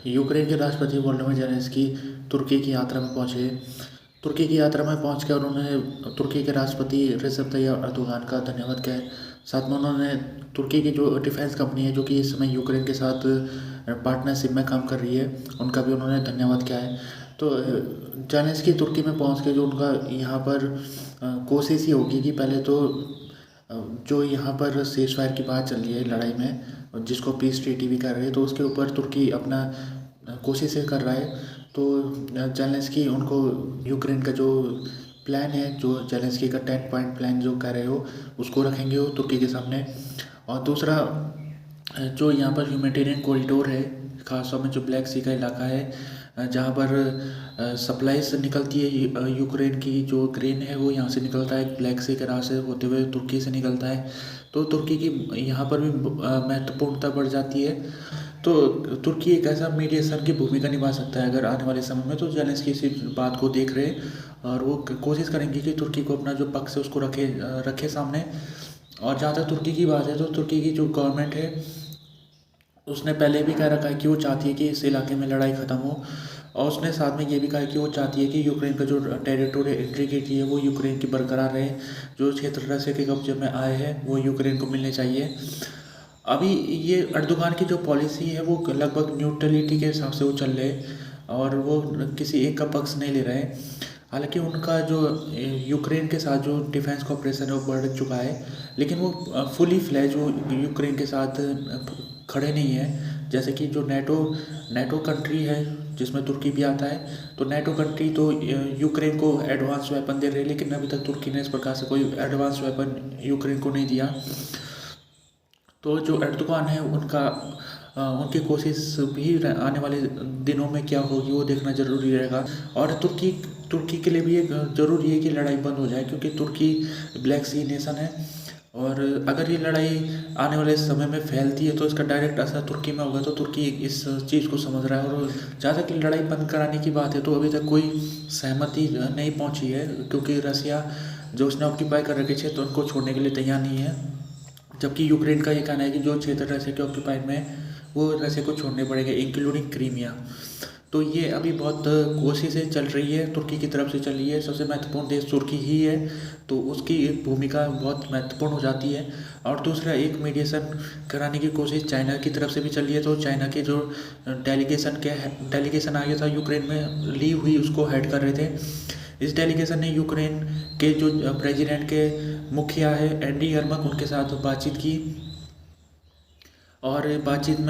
Ukraine के राष्ट्रपति Volodymyr Zelensky तुर्की की यात्रा में पहुंचे। तुर्की की यात्रा में पहुंचकर उन्होंने तुर्की के राष्ट्रपति रिसेप तैयप अर्दोगान का धन्यवाद किया। साथ में उन्होंने तुर्की की जो डिफेंस कंपनी है जो कि इस समय यूक्रेन के साथ पार्टनरशिप में काम कर रही है, उनका भी उन्होंने धन्यवाद किया है। तो ज़ेलेंस्की तुर्की में पहुंच के जो उनका यहाँ पर कोशिश ही होगी कि पहले तो जो यहाँ पर सीज़ फायर की बात चल रही है लड़ाई में, जिसको पीस ट्रीटी भी कर रहे हैं, तो उसके ऊपर तुर्की अपना कोशिशें कर रहा है। तो ज़ेलेंस्की उनको यूक्रेन का जो प्लान है, जो ज़ेलेंस्की का 10 पॉइंट प्लान जो कर रहे हो, उसको रखेंगे वो तुर्की के सामने। और दूसरा, जो यहाँ पर ह्यूमैनिटेरियन कॉरिडोर है, खासतौर में जो ब्लैक सी का इलाका है, जहाँ पर सप्लाईज निकलती है, यूक्रेन की जो ग्रेन है वो यहाँ से निकलता है, ब्लैक सी के रास्ते होते हुए तुर्की से निकलता है। तो तुर्की की यहाँ पर भी महत्वपूर्णता बढ़ जाती है। तो तुर्की एक ऐसा मीडिएशन की भूमिका निभा सकता है अगर आने वाले समय में। तो ज़ेलेंस्की इसी बात को देख रहे और वो कोशिश करेंगे कि तुर्की को अपना जो पक्ष है उसको रखे सामने। और जहाँ तक तुर्की की बात है, तो तुर्की की जो गवर्नमेंट है उसने पहले भी कह रखा है कि वो चाहती है कि इस इलाके में लड़ाई ख़त्म हो। और उसने साथ में ये भी कहा है कि वो चाहती है कि यूक्रेन का जो टेरिटोरियल इंटीग्रिटी है वो यूक्रेन की बरकरार रहे। जो क्षेत्र रशिया के कब्जे में आए हैं वो यूक्रेन को मिलने चाहिए। अभी ये अर्दोगान की जो पॉलिसी है वो लगभग न्यूट्रलिटी के हिसाब से वो चल रहे और वो किसी एक का पक्ष नहीं ले रहे। हालांकि उनका जो यूक्रेन के साथ जो डिफेंस कॉपरेशन है वो बढ़ चुका है, लेकिन वो फुली फ्लैज वो यूक्रेन के साथ खड़े नहीं है। जैसे कि जो नेटो कंट्री है जिसमें तुर्की भी आता है, तो नेटो कंट्री तो यूक्रेन को एडवांस वेपन दे रही है, लेकिन अभी तक तुर्की ने इस प्रकार से कोई एडवांस वेपन यूक्रेन को नहीं दिया। तो जो एर्दोगान है उनकी कोशिश भी आने वाले दिनों में क्या होगी वो देखना ज़रूरी रहेगा। और तुर्की के लिए भी एक ज़रूरी है कि लड़ाई बंद हो जाए, क्योंकि तुर्की ब्लैक सी नेशन है और अगर ये लड़ाई आने वाले समय में फैलती है तो इसका डायरेक्ट असर तुर्की में होगा। तो तुर्की इस चीज़ को समझ रहा है और जहाँ तक लड़ाई बंद कराने की बात है तो अभी तक कोई सहमति नहीं पहुँची है, क्योंकि रसिया जो उसने ऑक्यूपाई कर रखे क्षेत्र उनको छोड़ने के लिए तैयार नहीं है। जबकि यूक्रेन का ये कहना है कि जो क्षेत्र रसिया के ऑक्यूपाइड में है वो रसिया को छोड़ने पड़ेंगे, इंक्लूडिंग क्रीमिया। तो ये अभी बहुत कोशिशें चल रही है, तुर्की की तरफ से चल रही है। सबसे महत्वपूर्ण देश तुर्की ही है, तो उसकी भूमिका बहुत महत्वपूर्ण हो जाती है। और दूसरा, एक मीडिएशन कराने की कोशिश चाइना की तरफ से भी चल रही है। तो चाइना के जो डेलीगेशन आया था यूक्रेन में, ली हुई उसको हेड कर रहे थे। इस डेलीगेशन ने यूक्रेन के जो प्रेसिडेंट के मुखिया है एंडी यर्मक, उनके साथ बातचीत की और बातचीत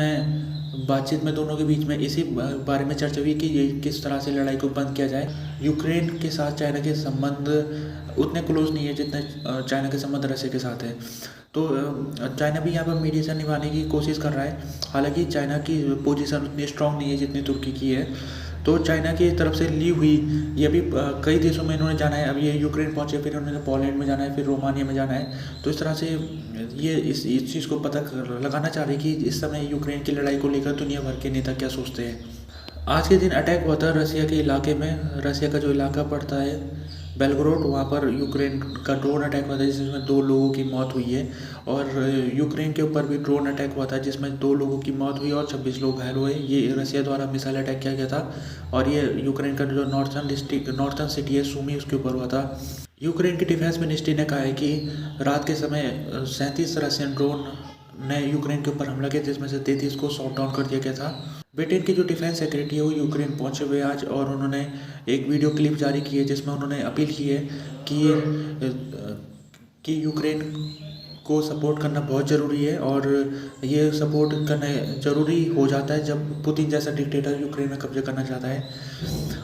में दोनों के बीच में इसी बारे में चर्चा हुई कि ये किस तरह से लड़ाई को बंद किया जाए। यूक्रेन के साथ चाइना के संबंध उतने क्लोज नहीं है जितने चाइना के संबंध रशिया के साथ है। तो चाइना भी यहाँ पर मीडिएशन निभाने की कोशिश कर रहा है। हालांकि चाइना की पोजीशन उतनी स्ट्रांग नहीं है जितनी तुर्की की है। तो चाइना की तरफ से ली हुई ये भी कई देशों में इन्होंने जाना है। अब ये यूक्रेन पहुँचे, फिर उन्होंने पोलैंड में जाना है, फिर रोमानिया में जाना है। तो इस तरह से ये इस चीज़ को पता लगाना चाह रही कि इस समय यूक्रेन की लड़ाई को लेकर दुनिया भर के नेता क्या सोचते हैं। आज के दिन अटैक हुआ था रसिया के इलाके में। रसिया का जो इलाका पड़ता है बेलग्रोड, वहाँ पर यूक्रेन का ड्रोन अटैक हुआ था जिसमें 2 लोगों की मौत हुई है। और यूक्रेन के ऊपर भी ड्रोन अटैक हुआ था जिसमें 2 लोगों की मौत हुई और 26 लोग घायल हुए। ये रसिया द्वारा मिसाइल अटैक किया गया था और ये यूक्रेन का जो नॉर्थर्न सिटी है सूमी, उसके ऊपर हुआ था। यूक्रेन की डिफेंस मिनिस्ट्री ने कहा है कि रात के समय 37 रशियन ड्रोन ने यूक्रेन के ऊपर हमला किया, जिसमें से 33 को शॉट डाउन कर दिया गया था। ब्रिटेन की जो डिफेंस सेक्रेटरी है वो यूक्रेन पहुंचे हुए आज, और उन्होंने एक वीडियो क्लिप जारी की है जिसमें उन्होंने अपील की है कि यूक्रेन को सपोर्ट करना बहुत ज़रूरी है। और ये सपोर्ट करना ज़रूरी हो जाता है जब पुतिन जैसा डिक्टेटर यूक्रेन में कब्जा करना चाहता है।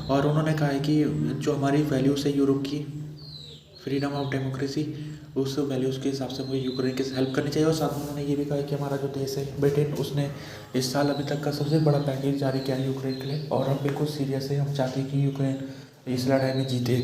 और उन्होंने कहा है कि जो हमारी वैल्यूज़ है यूरोप की, फ्रीडम ऑफ डेमोक्रेसी, उस वैल्यूज़ के हिसाब से मुझे यूक्रेन की हेल्प करनी चाहिए। और साथ में उन्होंने ये भी कहा कि हमारा जो देश है ब्रिटेन, उसने इस साल अभी तक का सबसे बड़ा पैकेज जारी किया है यूक्रेन के लिए, और हम बिल्कुल सीरियस है। हम चाहते हैं कि यूक्रेन इस लड़ाई में जीते।